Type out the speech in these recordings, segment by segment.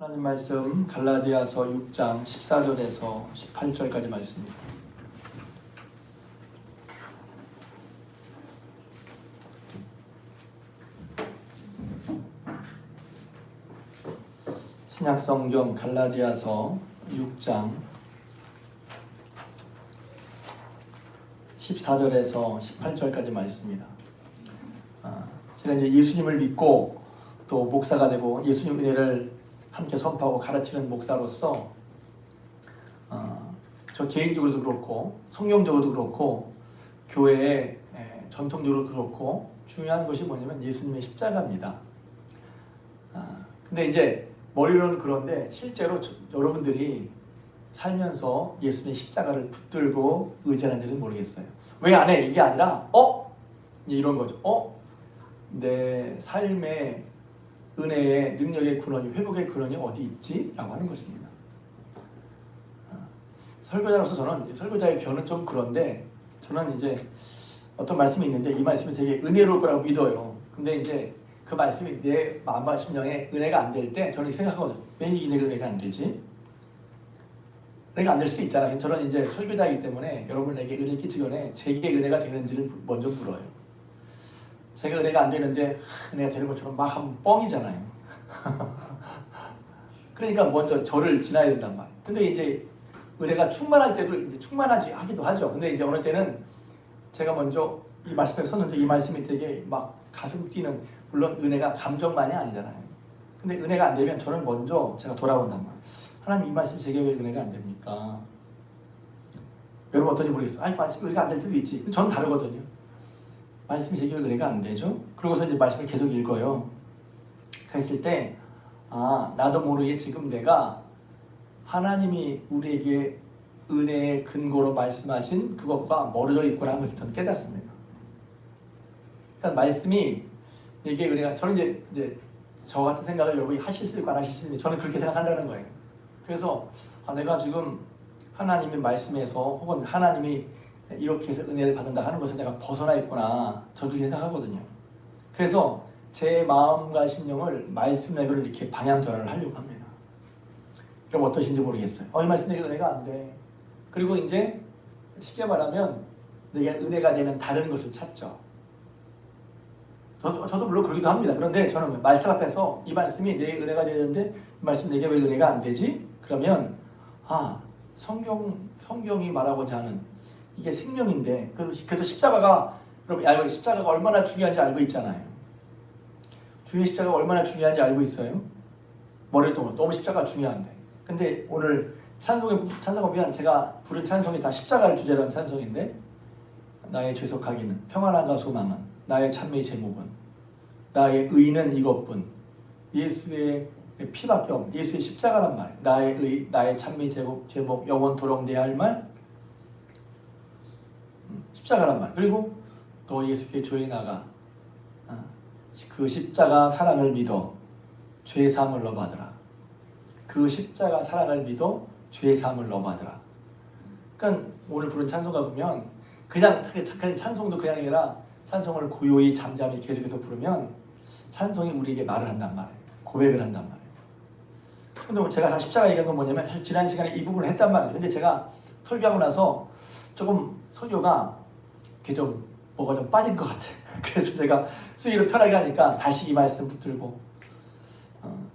하나님 말씀 갈라디아서 6장 14절에서 18절까지 말씀입니다. 신약성경 갈라디아서 6장 14절에서 18절까지 말씀입니다. 제가 이제 예수님을 믿고 또 목사가 되고 예수님 은혜를 함께 선포하고 가르치는 목사로서 저 개인적으로도 그렇고 성경적으로도 그렇고 교회의 전통적으로 그렇고 중요한 것이 뭐냐면 예수님의 십자가입니다. 근데 이제 머리로는 그런데 실제로 여러분들이 살면서 예수님의 십자가를 붙들고 의지하는지는 모르겠어요. 왜 안 해? 이게 아니라 이런 거죠. 내 삶의 은혜의 능력의 근원이, 회복의 근원이 어디 있지? 라고 하는 것입니다. 설교자로서 저는 설교자의 변은 좀 그런데 저는 이제 어떤 말씀이 있는데 이 말씀이 되게 은혜로울 거라고 믿어요. 근데 이제 그 말씀이 내 마음과 심령에 은혜가 안 될 때 저는 생각하거든요. 왜 이게 은혜가 안 되지? 은혜가 안 될 수 있잖아요. 저는 이제 설교자이기 때문에 여러분에게 은혜를 끼치기 전에 제게 은혜가 되는지를 먼저 물어요. 제가 은혜가 안 되는데 은혜가 되는 것처럼 막 하면 뻥이잖아요. 그러니까 먼저 저를 지나야 된단 말이에요. 근데 이제 은혜가 충만할 때도 이제 충만하지 하기도 하죠. 근데 이제 어느 때는 제가 먼저 이 말씀에 섰는데 이 말씀이 되게 막 가슴 뛰는, 물론 은혜가 감정만이 아니잖아요. 근데 은혜가 안 되면 저는 먼저 제가 돌아본단 말이에요. 하나님, 이 말씀이 제게 왜 은혜가 안 됩니까? 여러분 어떤지 모르겠어요. 아니, 말씀이 은혜가 안 될 수도 있지. 저는 다르거든요. 말씀이 제게 왜 은혜가 안 되죠? 그러고서 이제 말씀을 계속 읽어요. 그랬을 때 나도 모르게 지금 내가 하나님이 우리에게 은혜의 근거로 말씀하신 그것과 멀어져 있구나 하는 것을 저는 깨닫습니다. 그러니까 말씀이 내게 은혜가, 저는 이제 저 같은 생각을 여러분이 하실 수 있고 안 하실 수 있는데 저는 그렇게 생각한다는 거예요. 그래서 내가 지금 하나님의 말씀에서 혹은 하나님이 이렇게 해서 은혜를 받는다 하는 것을 내가 벗어나 있구나, 저도 그렇게 생각하거든요. 그래서 제 마음과 심령을 말씀으로 이렇게 방향 전환을 하려고 합니다. 그럼 어떠신지 모르겠어요. 이 말씀 내게 은혜가 안 돼. 그리고 이제 쉽게 말하면 내게 은혜가 되는 다른 것을 찾죠. 저도 물론 그러기도 합니다. 그런데 저는 말씀 앞에서 이 말씀이 내게 은혜가 되는데 이 말씀 내게 왜 은혜가 안 되지? 그러면 성경이 말하고자 하는 이게 생명인데, 그래서 십자가가, 여러분 십자가가 얼마나 중요한지 알고 있잖아요. 주의 십자가가 얼마나 중요한지 알고 있어요. 머리를 동안 너무 십자가가 중요한데. 근데 오늘 찬송을 보면 제가 부른 찬송이 다 십자가를 주제로 한 찬송인데, 나의 죄속하기는 평안함과 소망은, 나의 찬미의 제목은, 나의 의는 이것뿐, 예수의 피밖에 없는, 예수의 십자가란 말, 나의 의, 나의 찬미의 제목, 영원토록 내 할 말, 십자가란 말. 그리고 또 예수께 조에 나가 그 십자가 사랑을 믿어 죄 사함을 너받으라. 그 십자가 사랑을 믿어 죄 사함을 너받으라. 그러니까 오늘 부른 찬송가 보면 그냥 찬송도 그냥 아니라 찬송을 고요히 잠잠히 계속해서 부르면 찬송이 우리에게 말을 한단 말이에요. 고백을 한단 말이에요. 근데 제가 십자가 얘기한 건 뭐냐면 사실 지난 시간에 이 부분을 했단 말이에요. 근데 제가 설교하고 나서 조금 설교가 이렇게 좀 뭐가 좀 빠진 것 같아. 그래서 제가 수위를 편하게 하니까 다시 이 말씀 붙들고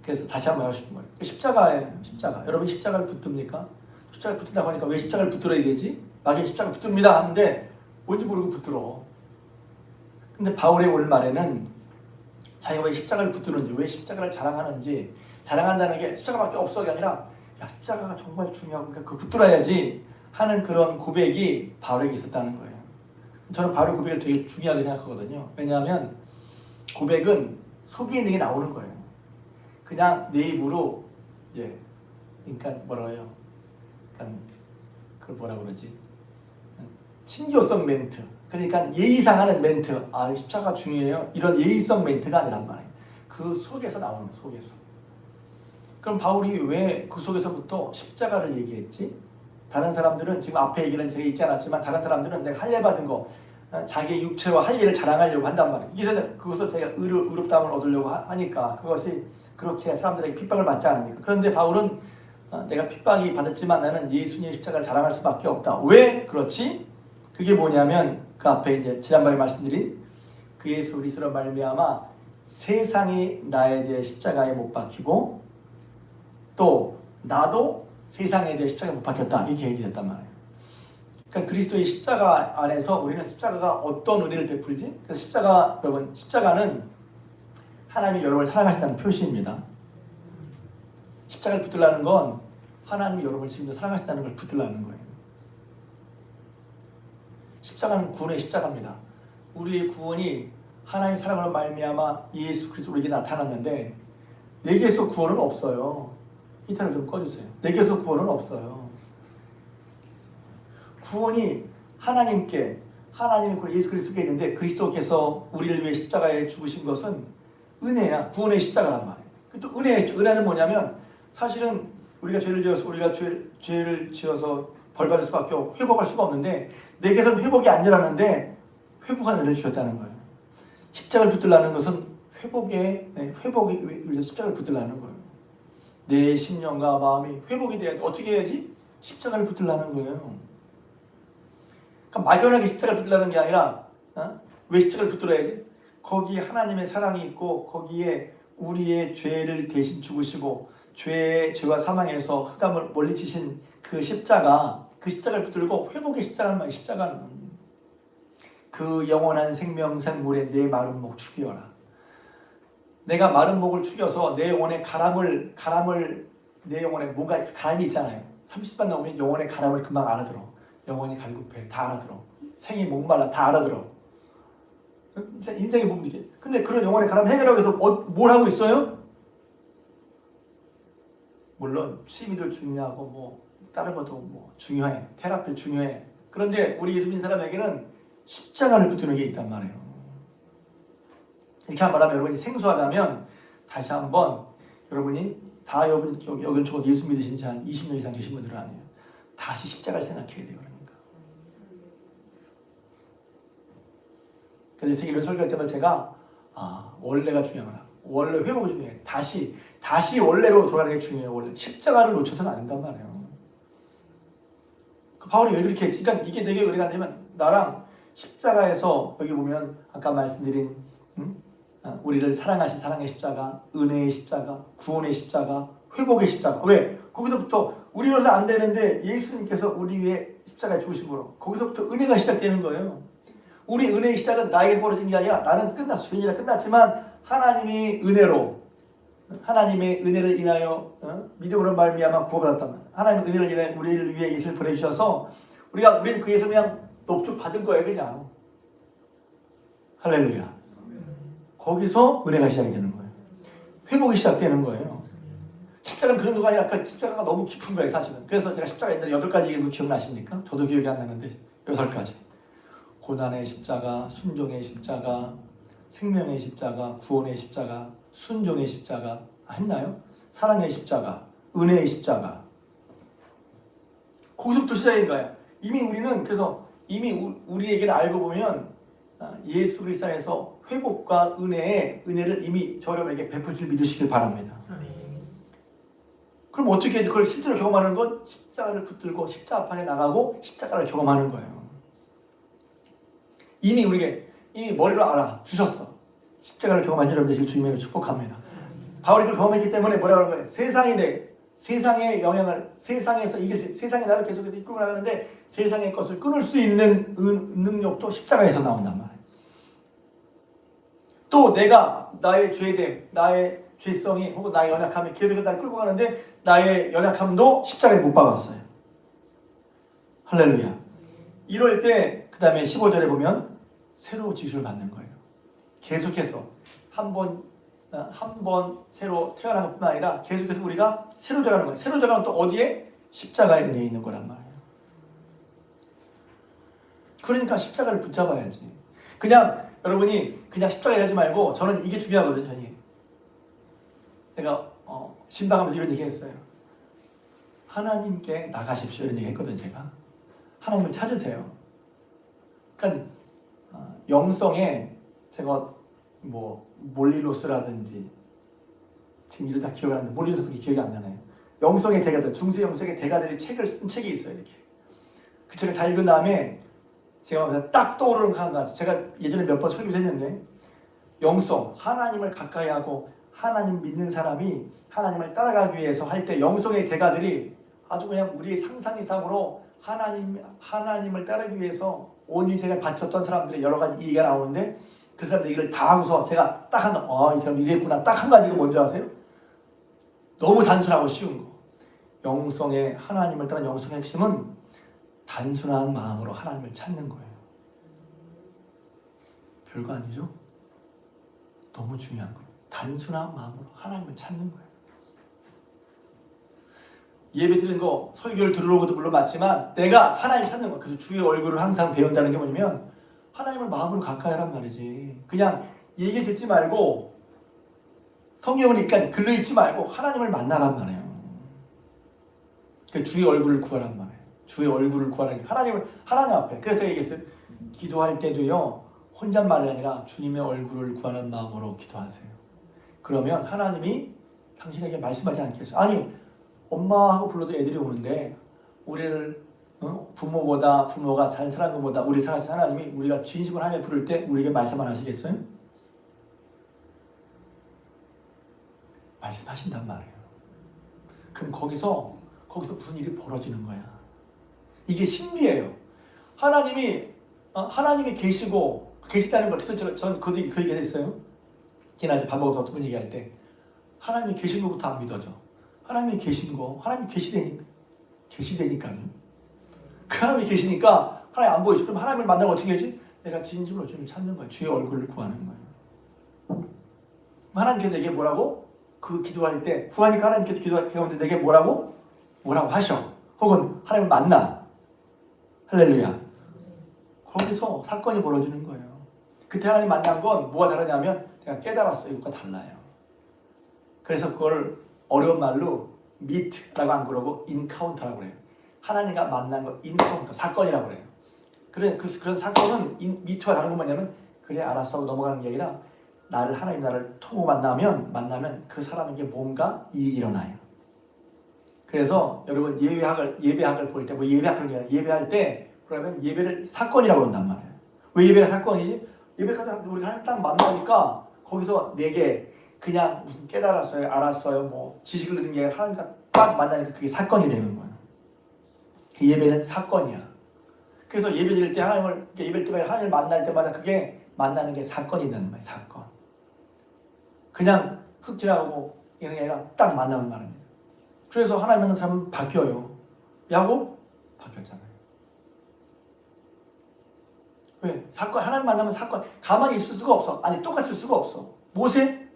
그래서 다시 한번 하고 싶은 거예요. 십자가예요. 십자가. 여러분 십자가를 붙듭니까? 십자가를 붙든다고 하니까 왜 십자가를 붙들어야 되지? 막에 십자가를 붙듭니다 하는데 뭔지 모르고 붙들어. 근데 바울의 오늘 말에는 자기가 왜 십자가를 붙드는지, 왜 십자가를 자랑하는지, 자랑한다는 게 십자가밖에 없어가 아니라 십자가가 정말 중요하고 그거 붙들어야지 하는 그런 고백이 바울에게 있었다는 거예요. 저는 바울의 고백을 되게 중요하게 생각하거든요. 왜냐하면 고백은 속에 있는 게 나오는 거예요. 그냥 내 입으로 그러니까 뭐라고요? 그걸 뭐라 그러지? 친교성 멘트. 그러니까 예의상하는 멘트. 십자가 중요해요. 이런 예의성 멘트가 아니란 말이에요. 그 속에서 나오는 거예요. 속에서. 그럼 바울이 왜 그 속에서부터 십자가를 얘기했지? 다른 사람들은 지금 앞에 얘기는 제가 읽지 않았지만 다른 사람들은 내가 할례 받은 거, 자기의 육체와 할례를 자랑하려고 한단 말이에요. 그것을 제가 의롭다함을 얻으려고 하니까 그것이 그렇게 사람들에게 핍박을 받지 않으니까. 그런데 바울은 내가 핍박이 받았지만 나는 예수님의 십자가를 자랑할 수밖에 없다. 왜 그렇지? 그게 뭐냐면 그 앞에 이제 지난번에 말씀드린 그 예수 그리스도로 말미암아 세상이 나에 대해 십자가에 못 박히고 또 나도 세상에 대해 십자가에 못 박혔다. 이렇게 얘기했단 말이에요. 그러니까 그리스도의 십자가 안에서 우리는 십자가가 어떤 은혜를 베풀지? 그래서 십자가, 여러분, 십자가는 하나님이 여러분을 사랑하신다는 표시입니다. 십자가를 붙들라는 건 하나님이 여러분을 지금도 사랑하신다는 걸 붙들라는 거예요. 십자가는 구원의 십자가입니다. 우리의 구원이 하나님의 사랑으로 말미암아 예수 그리스도 우리에게 나타났는데 내게서 구원은 없어요. 히터를 좀 꺼주세요. 내게서 구원은 없어요. 구원이 하나님께, 하나님이 예수 그리스도께 있는데 그리스도께서 우리를 위해 십자가에 죽으신 것은 은혜야. 구원의 십자가란 말이에요. 또 은혜는 뭐냐면 사실은 우리가 죄를 지어서 벌 받을 수밖에 없고 회복할 수가 없는데 내게서는 회복이 아니라는데 회복한 은혜를 주셨다는 거예요. 십자가를 붙들라는 것은 회복이 위해서 십자가를 붙들라는 거예요. 내 심령과 마음이 회복이 돼야 돼. 어떻게 해야지? 십자가를 붙들라는 거예요. 그러니까 막연하게 십자가를 붙들라는 게 아니라 왜 십자가를 붙들어야지? 거기에 하나님의 사랑이 있고 거기에 우리의 죄를 대신 죽으시고 죄와 사망에서 흑암을 멀리치신 그 십자가, 그 십자가를 붙들고 회복의 십자가는 말이에요. 십자가는 그 영원한 생명샘 물에 내 마른 목 죽이어라. 내가 마른 목을 죽여서 내 영혼의 가람을 내 영혼의 뭔가 가람이 있잖아요. 30번 넘으면 영혼의 가람을 금방 알아들어. 영혼이 갈급해. 다 알아들어. 생이 목말라. 다 알아들어. 인생의 부분이 이게. 근데 그런 영혼의 가람 해결하기 위해서 뭘 하고 있어요? 물론 취미도 중요하고 뭐 다른 것도 뭐 중요해. 테라피 중요해. 그런데 우리 예수 믿는 사람에게는 십자가를 붙드는 게 있단 말이에요. 이렇게 말하면 여러분이 생소하다면 다시 한번 여러분이 다 여러분 여기 적어도 예수 믿으신 지 한 20년 이상 되신 분들은 아니에요. 다시 십자가를 생각해야 돼요. 그래서 이런 설교할 때마다 제가 원래가 중요하구나. 원래 회복이 중요해. 다시 원래로 돌아가는 게 중요해요. 원래 십자가를 놓쳐서는 안 된단 말이에요. 그 바울이 왜 그렇게 했지? 그러니까 이게 되게 의미가 되면 나랑 십자가에서 여기 보면 아까 말씀드린 우리를 사랑하신 사랑의 십자가, 은혜의 십자가, 구원의 십자가, 회복의 십자가. 왜? 거기서부터 우리로서 안 되는데 예수님께서 우리 위해 십자가에 죽으심으로 거기서부터 은혜가 시작되는 거예요. 우리 은혜의 시작은 나에게 벌어진 게 아니라 나는 끝났어. 죄인이라 끝났지만 하나님이 은혜로 하나님의 은혜를 인하여 믿음으로 말미암아 구원받았단 말이야. 하나님의 은혜를 인하여 우리를 위해 예수를 보내주셔서 우리는 그 예수 그냥 넙죽 받은 거예요. 그냥. 할렐루야. 거기서 은혜가 시작이 되는 거예요. 회복이 시작되는 거예요. 십자가는 그 정도가 아니라 그 십자가가 너무 깊은 거예요. 사실은. 그래서 제가 십자가 옛날에 8가지 기억나십니까? 저도 기억이 안 나는데 8가지. 고난의 십자가, 순종의 십자가, 생명의 십자가, 구원의 십자가, 순종의 십자가 했나요? 사랑의 십자가, 은혜의 십자가. 거기서부터 시작인 거예요. 이미 우리는 그래서 이미 우리에게는 알고 보면 예수 그리스도 안에서 회복과 은혜를 이미 여러분에게 베풀 줄 믿으시길 바랍니다. 그럼 어떻게 해야지? 그걸 실제로 경험하는 건 십자가를 붙들고 십자가 앞에 나가고 십자가를 경험하는 거예요. 이미 머리로 알아 주셨어. 십자가를 경험한 여러분 되시길 주님으로 축복합니다. 바울이 그걸 경험했기 때문에 뭐라고 하는 거예요? 세상의 영향을 세상에서 이길 세상의 나를 계속해서 이끌고 나가는데 세상의 것을 끊을 수 있는 능력도 십자가에서 나온단 말이에요. 또 내가 나의 죄됨, 나의 죄성이 혹은 나의 연약함이 계속해서 나를 끌고 가는데 나의 연약함도 십자가에 못 박았어요. 할렐루야. 이럴 때 그 다음에 15절에 보면 새로 지수를 받는 거예요. 계속해서 한 번 새로 태어나는 것뿐 아니라 계속해서 우리가 새로 되어가는 거예요. 새로 되어가는 또 어디에? 십자가의 은혜에 있는 거란 말이에요. 그러니까 십자가를 붙잡아야지. 그냥 여러분이 그냥 십자가 하지 말고 저는 이게 중요하거든요. 내가 신방하면서 이런 얘기 했어요. 하나님께 나가십시오 이런 얘기 했거든요. 제가 하나님을 찾으세요. 그러니까 영성에 제가 뭐 몰리로스라든지 지금 이러다 기억이 안 나는데 머리에서 그게 기억이 안 나네요. 영성의 대가들, 중세 영성의 대가들이 책을 쓴 책이 있어요. 이렇게 그 책을 다 읽은 다음에 제가 딱 떠오르는 거 하나, 제가 예전에 몇 번 설교를 했는데, 영성, 하나님을 가까이 하고 하나님 믿는 사람이 하나님을 따라가기 위해서 할 때 영성의 대가들이 아주 그냥 우리의 상상 이상으로 하나님을 따르기 위해서 온 인생을 바쳤던 사람들의 여러 가지 얘기가 나오는데, 그 사람들 얘기를 다 하고서 제가 딱 이 사람 이랬구나, 딱 한 가지가 뭔지 아세요? 너무 단순하고 쉬운 거. 하나님을 따른 영성의 핵심은 단순한 마음으로 하나님을 찾는 거예요. 별거 아니죠? 너무 중요한 거예요. 단순한 마음으로 하나님을 찾는 거예요. 예배 드리는 거, 설교를 들으러 것도 물론 맞지만 내가 하나님 찾는 거예요. 그래서 주의 얼굴을 항상 배운다는 게 뭐냐면 하나님을 마음으로 가까이 하란 말이지. 그냥 얘기 듣지 말고 성경을 읽까 글로 읽지 말고 하나님을 만나란 말이에요. 주의 얼굴을 구하란 말이에요. 주의 얼굴을 구하는 게 하나님 앞에. 그래서 얘기했어요. 기도할 때도요, 혼잣말이 아니라 주님의 얼굴을 구하는 마음으로 기도하세요. 그러면 하나님이 당신에게 말씀하지 않겠어요. 아니, 엄마하고 불러도 애들이 오는데 우리를 부모가 잘 살아가는 것보다 우리 살아가신 하나님이 우리가 진심으로 하나님 부를 때 우리에게 말씀 안 하시겠어요? 말씀하신단 말이에요. 그럼 거기서 무슨 일이 벌어지는 거야. 이게 신비예요. 하나님이 계시다는 걸. 그래서 전 그 얘기 했어요. 지난주 밥 먹어서 어떤 분 얘기할 때 하나님이 계신 것부터 안 믿어져. 하나님이 계신 거, 하나님이 계시다니까요. 그 하나님이 계시니까 하나님 안 보이죠. 그럼 하나님을 만나면 어떻게 하지? 내가 진심으로 주님을 찾는 거야. 주의 얼굴을 구하는 거예요. 하나님께서 내게 뭐라고? 그 기도할 때 구하니까 하나님께서 기도하는데 내게 뭐라고 하셔. 혹은 하나님을 만나. 할렐루야. 거기서 사건이 벌어지는 거예요. 그때 하나님 만난 건 뭐가 다르냐면 제가 깨달았어요. 이것과 달라요. 그래서 그걸 어려운 말로 meet라고 안 그러고 encounter라고 그래요. 하나님과 만난 거 encounter, 사건이라고 그래요. 그런 사건은 meet와 다른 건 뭐냐면 그래 알았어 하고 넘어가는 게 아니라 하나님 나를 통으로 만나면 그 사람에게 뭔가 일이 일어나요. 그래서 여러분 예배학을 볼 때 예배할 때 그러면 예배를 사건이라고 그런단 말이에요. 왜 예배가 사건이지? 예배가 우리가 하나님 딱 만나니까 거기서 내게 그냥 무슨 깨달았어요, 알았어요, 뭐 지식을 얻은 게 아니라 하나님과 딱 만나니까 그게 사건이 되는 거예요. 그 예배는 사건이야. 그래서 예배 드릴 때 예배 때마다 하나님을 만날 때마다 그게 만나는 게 사건이 되는 거예요. 사건. 그냥 흙 지나가고 이런 게 아니라 딱 만나는 말입니다. 그래서 하나님 만난 사람은 바뀌어요. 야곱 바뀌었잖아요. 왜? 하나님 만나면 사건. 가만히 있을 수가 없어. 아니 똑같을 수가 없어. 모세?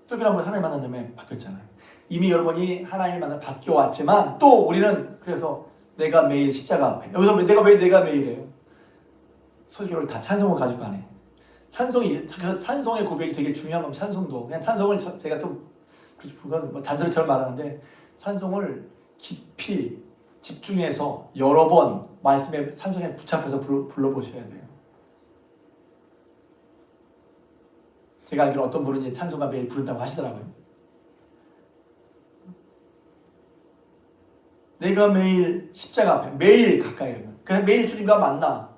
쫓겨난 하나님 만난 다음에 바뀌었잖아요. 이미 여러분이 하나님 만나 바뀌어왔지만 또 우리는 그래서 내가 매일 십자가 앞에. 여기서 내가 매일이에요. 설교를 다 찬송을 가지고 가네. 찬송의 고백이 되게 중요한 겁니다. 찬송도. 그냥 찬송을 제가 또 그건 뭐 잔소리처럼 말하는데 찬송을 깊이 집중해서 여러 번 말씀에 찬송에 붙잡혀서 불러보셔야 돼요. 제가 알기로 어떤 분은 찬송가 매일 부른다고 하시더라고요. 내가 매일 십자가 앞에 매일 가까이 가면 그래서 매일 주님과 만나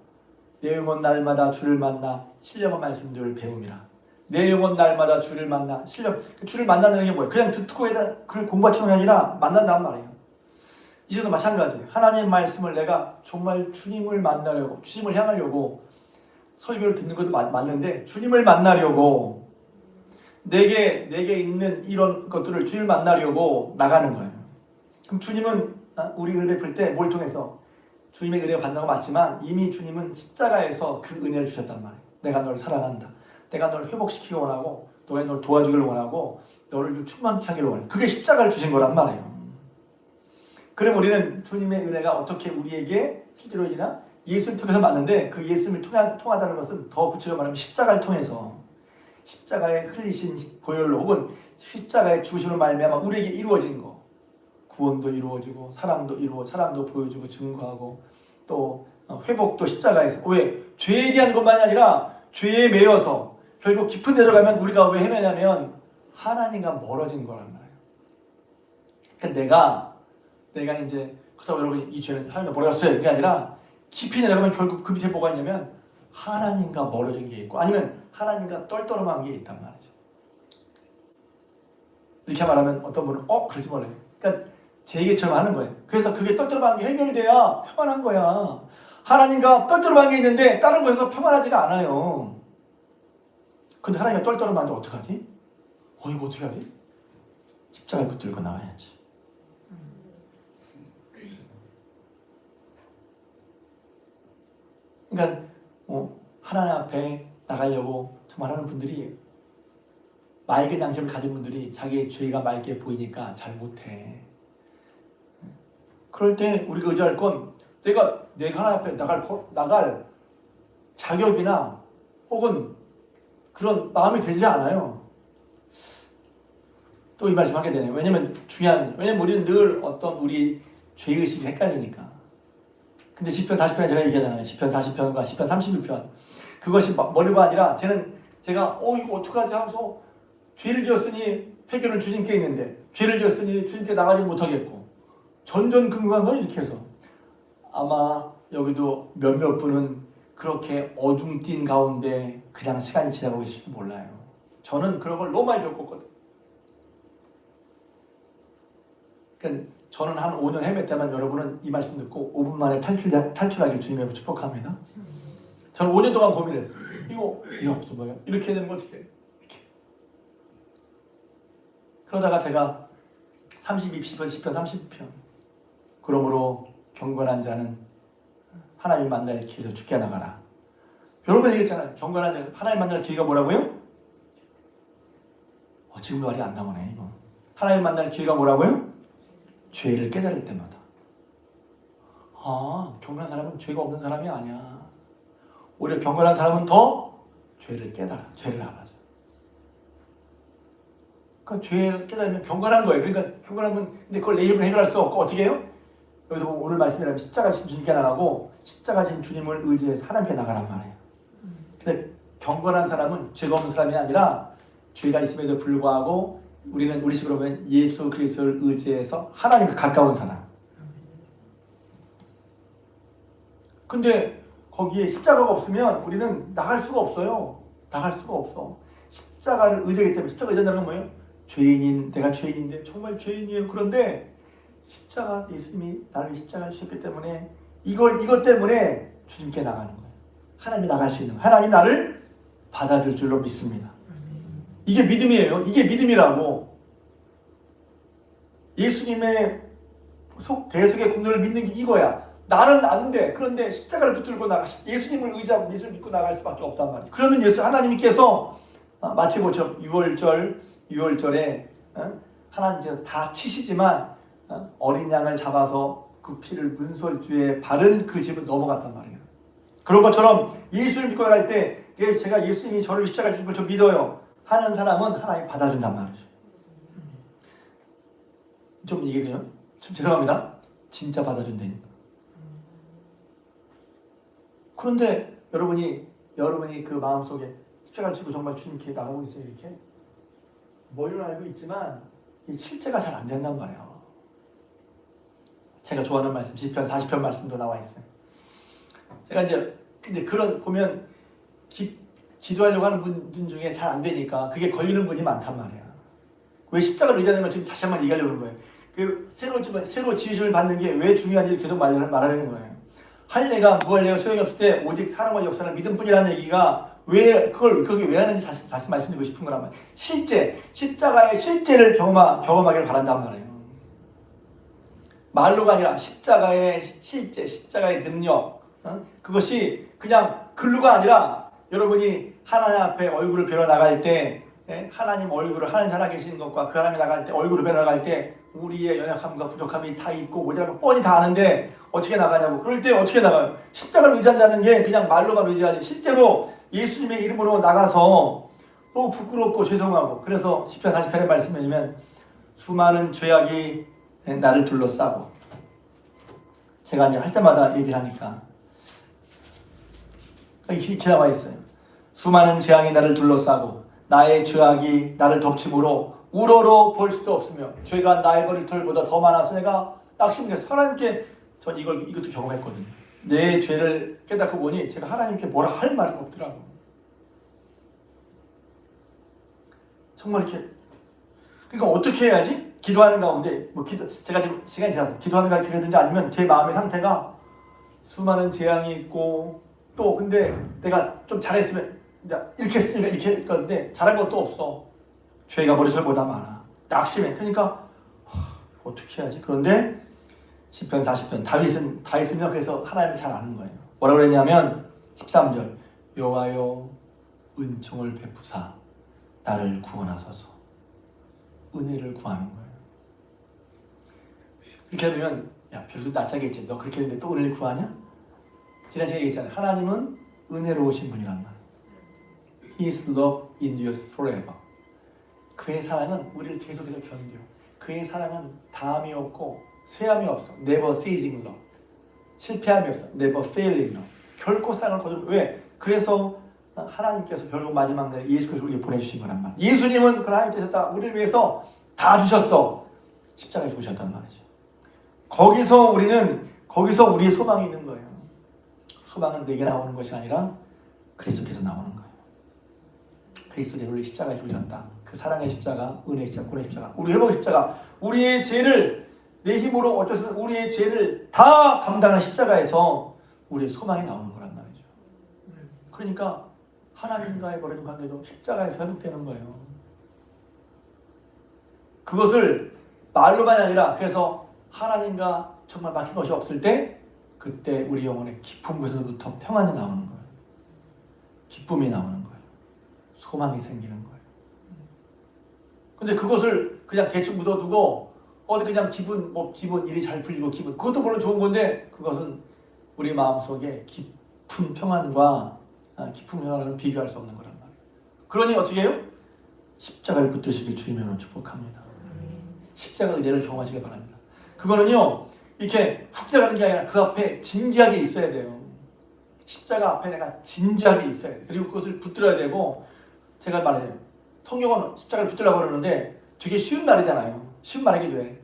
내 영혼 날마다 주를 만나 신령한 말씀들을 배움이라. 내 영혼 날마다 주를 만나 주를 만나는 게 뭐예요? 그냥 듣고 그걸 공부하는 게 아니라 만난단 말이에요. 이제도 마찬가지예요. 하나님의 말씀을 내가 정말 주님을 만나려고 주님을 향하려고 설교를 듣는 것도 맞는데 주님을 만나려고 내게 있는 이런 것들을 주님을 만나려고 나가는 거예요. 그럼 주님은 우리 은혜 베풀 때 뭘 통해서 주님의 은혜가 받는 거 맞지만 이미 주님은 십자가에서 그 은혜를 주셨단 말이에요. 내가 너를 사랑한다. 내가 너를 회복시키기 원하고 너가 너를 도와주기를 원하고 너를 충만케 하기를 원해. 그게 십자가를 주신 거란 말이에요. 그럼 우리는 주님의 은혜가 어떻게 우리에게 실제로 이나 예수를 통해서 맞는데 그 예수를 통하다는 것은 더 구체적으로 말하면 십자가를 통해서 십자가에 흘리신 보혈로 혹은 십자가의 죽으심으로 말미암아 우리에게 이루어진 거 구원도 이루어지고 사람도 보여주고 증거하고 또 회복도 십자가에서 왜? 죄에 대한 것만이 아니라 죄에 매여서 결국 깊은 데로 가면 우리가 왜 헤매냐면 하나님과 멀어진 거란 말이에요. 그러니까 내가 이제 그렇다고 여러분 이 죄는 하나님과 멀어졌어요. 그게 아니라 깊이 내려가면 결국 그 밑에 뭐가 있냐면 하나님과 멀어진 게 있고 아니면 하나님과 떨떠름한 게 있단 말이죠. 이렇게 말하면 어떤 분은 그러지 말아요. 그러니까 제 얘기처럼 하는 거예요. 그래서 그게 떨떠름한 게 해결돼야 평안한 거야. 하나님과 떨떠름한 게 있는데 다른 곳에서 평안하지가 않아요. 근데 하나님과 떨떠름한데 어떡하지? 이거 어떻게 하지? 십자가에 붙들고 나가야지. 그러니까 하나님 앞에 나가려고 정말 하는 분들이 맑은 양심을 가진 분들이 자기의 죄가 맑게 보이니까 잘 못해. 그럴 때 우리가 의지할 건 내가 하나님 앞에 나갈 자격이나 혹은 그런 마음이 되지 않아요. 또 이 말씀 하게 되네요. 왜냐면 우리는 늘 어떤 우리 죄의식이 헷갈리니까. 근데 시편 40편에 제가 얘기하잖아요. 시편 40편과 시편 31편. 그것이 머리가 아니라 제가 이거 어떡하지 하면서 죄를 지었으니 해결은 주님께 있는데 죄를 지었으니 주님께 나가지 못하겠고 전전긍긍한 이렇게 해서 아마 여기도 몇몇 분은 그렇게 어중뛴 가운데 그냥 시간이 지나가고 있을지도 몰라요. 저는 그런 걸 너무 많이 겪었거든요. 그러니까 저는 한 5년 헤맸다면 여러분은 이 말씀 듣고 5분 만에 탈출하길 주님의 축복합니다. 저는 5년 동안 고민했어요. 이거 무슨 뭐예요? 이렇게 되는 거 어떻게 해요? 이렇게. 그러다가 제가 32편, 10편, 30편 그러므로 경건한 자는 하나님 만날 길에서 죽게 나가라. 여러분 얘기했잖아요. 경건한 자 하나님 만날 길가 뭐라고요? 지금도 말이 안 나오네 이거. 하나님 만날 길가 뭐라고요? 죄를 깨달을 때마다. 경건한 사람은 죄가 없는 사람이 아니야. 오히려 경건한 사람은 더 죄를 깨달아. 죄를 알아줘. 그러니까 죄를 깨달으면 경건한 거예요. 그러니까 경건하면 근데 그걸 내 힘으로 해결할 수 없고 어떻게 해요? 여기서 오늘 말씀이라면 십자가 진 주님께 나가고 십자가 진 주님을 의지해서 하나님께 나가란 말이에요. 근데 경건한 사람은 죄가 없는 사람이 아니라 죄가 있음에도 불구하고 우리 식으로 보면 예수 그리스도를 의지해서 하나님과 가까운 사람. 근데 거기에 십자가가 없으면 우리는 나갈 수가 없어요. 나갈 수가 없어. 십자가를 의지하기 때문에 십자가 의지한다는 건 뭐예요? 내가 죄인인데 정말 죄인이에요. 그런데 십자가 예수님이 나를 십자가를 주셨기 때문에 이것 때문에 주님께 나가는 거예요. 하나님이 나갈 수 있는 거예요. 하나님 나를 받아줄 줄로 믿습니다. 이게 믿음이에요. 이게 믿음이라고. 예수님의 대속의 공로를 믿는 게 이거야. 나는 안 돼. 그런데 십자가를 붙들고 예수님을 의지하고 예수를 믿고 나갈 수밖에 없단 말이에요. 그러면 하나님께서 마치 뭐처럼 6월절에 하나님께서 다 치시지만 어린 양을 잡아서 그 피를 문설주에 바른 그 집을 넘어갔단 말이에요. 그런 것처럼 예수를 믿고 나갈 때 제가 예수님이 저를 십자가에 주신 걸 저 믿어요 하는 사람은 하나님 받아준단 말이죠. 좀 얘기해요. 죄송합니다. 진짜 받아준다니까. 그런데 여러분이 그 마음속에 십자가를 지고 정말 주님께 나가고 있어요. 이렇게 머리로 알고 있지만 이 실제가 잘 안 된단 말이에요. 제가 좋아하는 말씀 시편 40편 말씀도 나와 있어요. 제가 이제 그런 보면 기도하려고 하는 분 중에 잘 안 되니까 그게 걸리는 분이 많단 말이야. 왜 십자가를 의지하는 걸 지금 다시 한번 얘기하려고 하는 거예요. 그 새로 지으심을 받는 게 왜 중요한지를 계속 말하는 거예요. 할례가 무할례가 소용이 없을 때 오직 사랑과 역사는 믿음뿐이라는 얘기가 그게 왜 하는지 다시 말씀드리고 싶은 거란 말이에요. 십자가의 실제를 경험하기를 바란단 말이에요. 말로가 아니라 십자가의 실제, 십자가의 능력, 그것이 그냥 글로가 아니라 여러분이 하나님 앞에 얼굴을 뵈러 나갈 때 하나님 얼굴을 하나님 살아계시는 것과 그 하나님이 나갈 때 얼굴을 뵈러 나갈 때 우리의 연약함과 부족함이 다 있고 모자라고 뻔히 다 아는데 어떻게 나가냐고. 그럴 때 어떻게 나가요? 십자가를 의지한다는 게 그냥 말로만 의지하지 실제로 예수님의 이름으로 나가서 또 부끄럽고 죄송하고. 그래서 시편 40편의 말씀이면 수많은 죄악이 나를 둘러싸고, 제가 이제 할 때마다 얘기를 하니까 이렇게 나와 있어요. 수많은 재앙이 나를 둘러싸고 나의 죄악이 나를 덮침으로 우러러 볼 수도 없으며 죄가 나의 머리털보다 더 많아서 내가 낙심돼서 하나님께 전 이것도 경험했거든요. 내 죄를 깨닫고 보니 제가 하나님께 뭐라 할 말이 없더라고요. 정말 이렇게. 그러니까 어떻게 해야지? 기도하는 가운데 제가 지금 시간이 지나서 기도하는 가운데 기도든지 아니면 제 마음의 상태가 수많은 재앙이 있고 또 근데 내가 좀 잘했으면 이렇게 했으니까 이렇게 할 건데 잘한 것도 없어. 죄가 머리털보다 많아. 낙심해. 그러니까 어떻게 해야지? 그런데 시편 40편 다윗은요 그래서 하나님을 잘 아는 거예요. 뭐라고 그랬냐면 13절 여호와여 은총을 베푸사 나를 구원하소서. 은혜를 구하는 거예요. 이렇게 하면 야 별로 낯짝겠지. 너 그렇게 했는데 또 은혜를 구하냐? 지난 시간에 얘기했잖아요. 하나님은 은혜로우신 분이란 말이에요. His love endures forever. 그의 사랑은 우리를 계속해서 견뎌. 그의 사랑은 다함이 없고 쇠함이 없어. Never ceasing love. 실패함이 없어. Never failing love. 결코 사랑을 거두는. 왜? 그래서 하나님께서 결국 마지막 날에 예수 그리스도를 우리에게 보내주신 거란 말이에요. 예수님은 그 하나님께서 다 우리를 위해서 다 주셨어. 십자가에 죽으셨단 말이죠. 거기서 우리의 소망이 있는 거예요. 소망은 내게 나오는 것이 아니라 그리스도께서 나오는 거예요. 그리스도께서 우리 십자가에 죽으셨다. 그 사랑의 십자가, 은혜의 십자가, 구원의 십자가, 우리 회복의 십자가, 우리의 죄를 내 힘으로 어쩔 수 없는 우리의 죄를 다 감당하는 십자가에서 우리의 소망이 나오는 거란 말이죠. 그러니까 하나님과의 벌어진 관계도 십자가에서 회복되는 거예요. 그것을 말로만이 아니라 그래서 하나님과 정말 막힌 것이 없을 때 그때 우리 영혼의 깊은 곳에서부터 평안이 나오는 거예요. 기쁨이 나오는 거예요. 소망이 생기는 거예요. 근데 그것을 그냥 대충 묻어두고 어디 그냥 기분 일이 잘 풀리고 그것도 물론 좋은 건데 그것은 우리 마음속에 깊은 평안과 깊은 평안을 비교할 수 없는 거란 말이에요. 그러니 어떻게 해요? 십자가를 붙드시길 주님으로 축복합니다. 십자가 은혜를 경험하시길 바랍니다. 그거는요 이렇게 훅 들어가는 게 아니라 그 앞에 진지하게 있어야 돼요. 십자가 앞에 내가 진지하게 있어야 돼. 그리고 그것을 붙들어야 되고 제가 말해요. 성경은 십자가를 붙들라고 그러는데 되게 쉬운 말이잖아요. 쉬운 말이게 돼.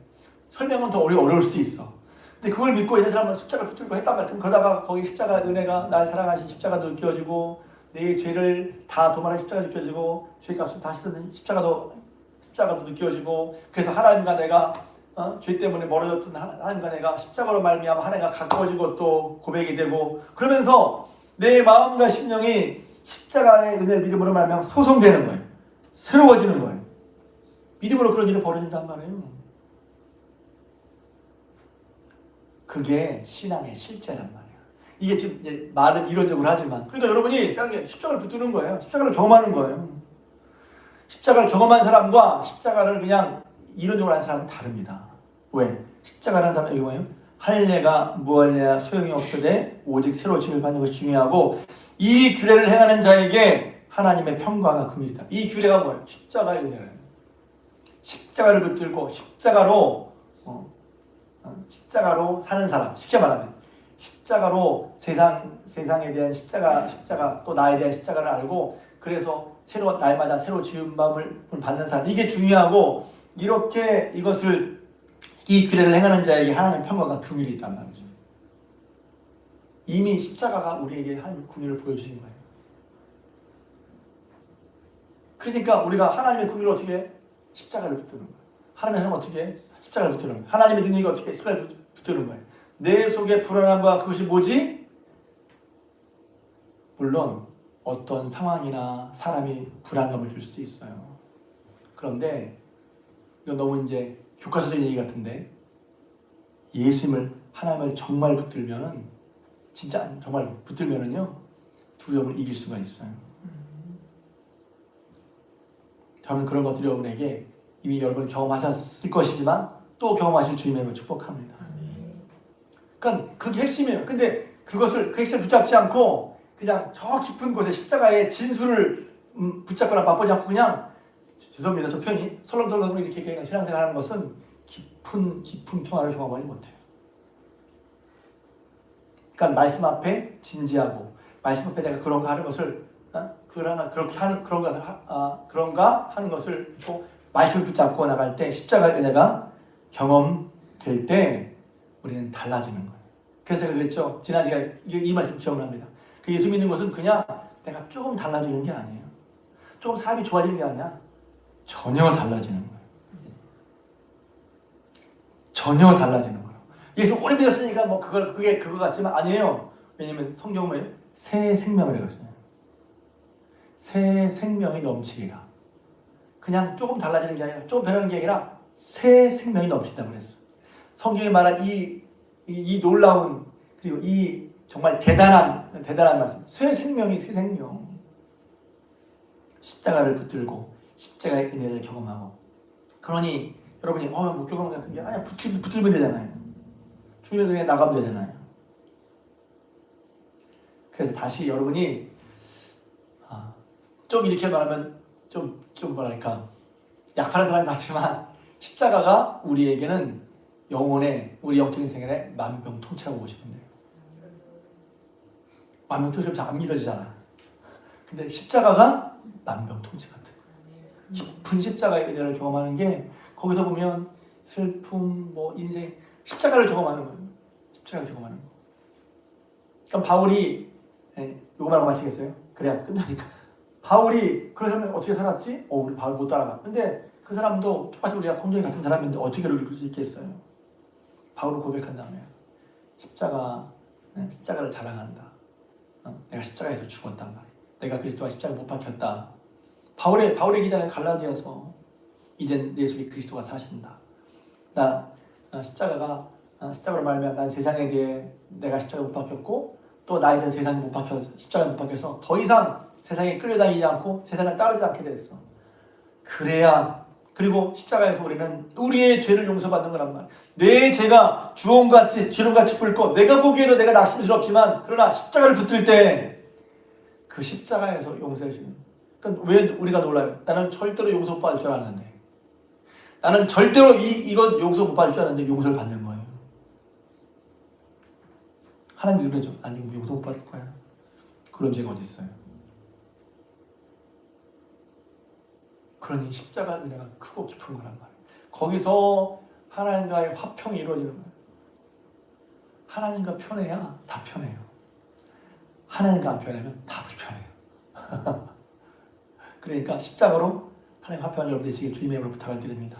설명은 더 어려울 수 있어. 근데 그걸 믿고 있는 사람은 십자가를 붙들고 했단 말이야. 그럼 그러다가 거기 십자가 은혜가 날 사랑하신 십자가도 느껴지고 내 죄를 다 도말한 십자가 느껴지고 죄값을 다시 쓰는 십자가도 느껴지고 그래서 하나님과 내가 죄 때문에 멀어졌던 하나님과 내가 십자가로 말미암아 하나님과 가까워지고 또 고백이 되고 그러면서 내 마음과 심령이 십자가의 은혜를 믿음으로 말미암아 소성되는 거예요. 새로워지는 거예요. 믿음으로 그런 일이 벌어진단 말이에요. 그게 신앙의 실제란 말이에요. 이게 지금 이제 말은 이론적으로 하지만 그러니까 여러분이 십자가를 붙드는 거예요. 십자가를 경험하는 거예요. 십자가를 경험한 사람과 십자가를 그냥 이론적으로 하는 사람은 다릅니다. 왜? 십자가라는 사람은 이게 뭐예요? 할례가 무할례야 소용이 없으되 오직 새로 징을 받는 것이 중요하고 이 규례를 행하는 자에게 하나님의 평강과 긍휼이다. 이 규례가 뭐예요? 십자가의 은혜예요. 십자가를 붙들고 십자가로 사는 사람. 쉽게 말하면 십자가로 세상에 대한 십자가 또 나에 대한 십자가를 알고 그래서 날마다 새로 지은 마음을 받는 사람. 이게 중요하고 이렇게 이 규례를 행하는 자에게 하나님의 평강과 긍휼이 있단 말이죠. 이미 십자가가 우리에게 하나님의 긍휼을 보여주신 거예요. 그러니까 우리가 하나님의 긍휼을 어떻게 해? 십자가를 붙드는 거예요. 하나님의 사람은 어떻게 해? 십자가를 붙드는 거예요. 하나님의 능력이 어떻게 해? 십자가를 붙드는 거예요. 내 속에 불안함과 그것이 뭐지? 물론 어떤 상황이나 사람이 불안감을 줄 수 있어요. 그런데 이건 너무 이제 교과서적인 얘기 같은데 하나님을 정말 붙들면은 진짜 정말 붙들면은요 두려움을 이길 수가 있어요. 저는 그런 것들이 여러분에게 이미 여러분 경험하셨을 것이지만 또 경험하실 주님의 축복합니다. 그러니까 그게 핵심이에요. 근데 그 핵심을 붙잡지 않고 그냥 저 깊은 곳에 십자가의 진수를 붙잡거나 맛보지 않고 그냥 죄송합니다. 저 편이 설렁설렁 이렇게 그냥 신앙생활 하는 것은 깊은 평화를 경험하지 못해요. 그러니까 말씀 앞에 진지하고 말씀 앞에 내가 그런 거 하는 것을 그런가 하는 것을 또 말씀을 붙잡고 나갈 때 십자가의 은혜가 경험될 때 우리는 달라지는 거예요. 그래서 제가 그랬죠. 지난 시간에 이 말씀 기억납니다. 그 예수 믿는 것은 그냥 내가 조금 달라지는 게 아니에요. 조금 사람이 좋아지는 게 아니야. 전혀 달라지는 거예요. 전혀 달라지는 거예요. 예수 오래 믿었으니까 뭐 그게 그거 같지만 아니에요. 왜냐면 성경은 뭐예요? 새 생명을 해가지고 새 생명이 넘치리라. 그냥 조금 달라지는 게 아니라 조금 변하는 게 아니라 새 생명이 넘친다고 그랬어. 성경에 말한 이 놀라운 그리고 이 정말 대단한 말씀. 새 생명이 새 생명. 십자가를 붙들고 십자가의 은혜를 경험하고. 그러니 여러분이 뭐 경험 같은 게 아니야 붙들면 되잖아요. 주님의 은혜 나가면 되잖아요. 그래서 다시 여러분이 좀 이렇게 말하면 좀 뭐랄까 약한 사람 같지만 십자가가 우리에게는 우리 영적인 생활에 만병통치라고 보고 싶은데 만병통치는 잘 안 믿어지잖아. 근데 십자가가 만병통치 같은 거예요. 깊은 십자가의 은혜를 경험하는 게 거기서 보면 슬픔, 인생 십자가를 경험하는 거예요. 십자가를 경험하는 거. 그럼 바울이 요거 말하고 마치겠어요? 그래야 끝나니까. 바울이 그런 사람이 어떻게 살았지? 우리 바울 못 따라가. 근데 그 사람도 똑같이 우리가 공정이 같은 사람인데 어떻게 그럴 수 있겠어요? 바울은 고백한다며. 십자가를 자랑한다. 내가 십자가에서 죽었단 말이야. 내가 그리스도와 십자가에 못 박혔다. 바울의 기자는 갈라디아서 이젠 내 속에 그리스도가 사신다. 십자가로 말하면 난 세상에 대해 내가 십자가에 못 박혔고 또 나에 대해 세상에 십자가에 못 박혀서 더 이상 세상에 끌려다니지 않고 세상을 따르지 않게 됐어. 그래야 그리고 십자가에서 우리는 우리의 죄를 용서받는 거란 말이야. 내 죄가 주홍같이 기름같이 붉고 내가 보기에도 내가 낙심스럽지만 그러나 십자가를 붙들 때 그 십자가에서 용서해 주는. 그러니까 왜 우리가 놀라요? 나는 절대로 용서 못 받을 줄 알았는데 나는 절대로 이건 용서 못 받을 줄 알았는데 용서를 받는 거예요. 하나님이 그러죠. 난 용서 못 받을 거야. 그런 죄가 어디 있어요? 그러니 십자가 은혜가 크고 깊은 거란 말이에요. 거기서 하나님과의 화평이 이루어지는 거예요. 하나님과 편해야 다 편해요. 하나님과 안 편하면 다 불편해요. 그러니까 십자가로 하나님 화평을 여러분 되시길 주님의 이름으로 부탁을 드립니다.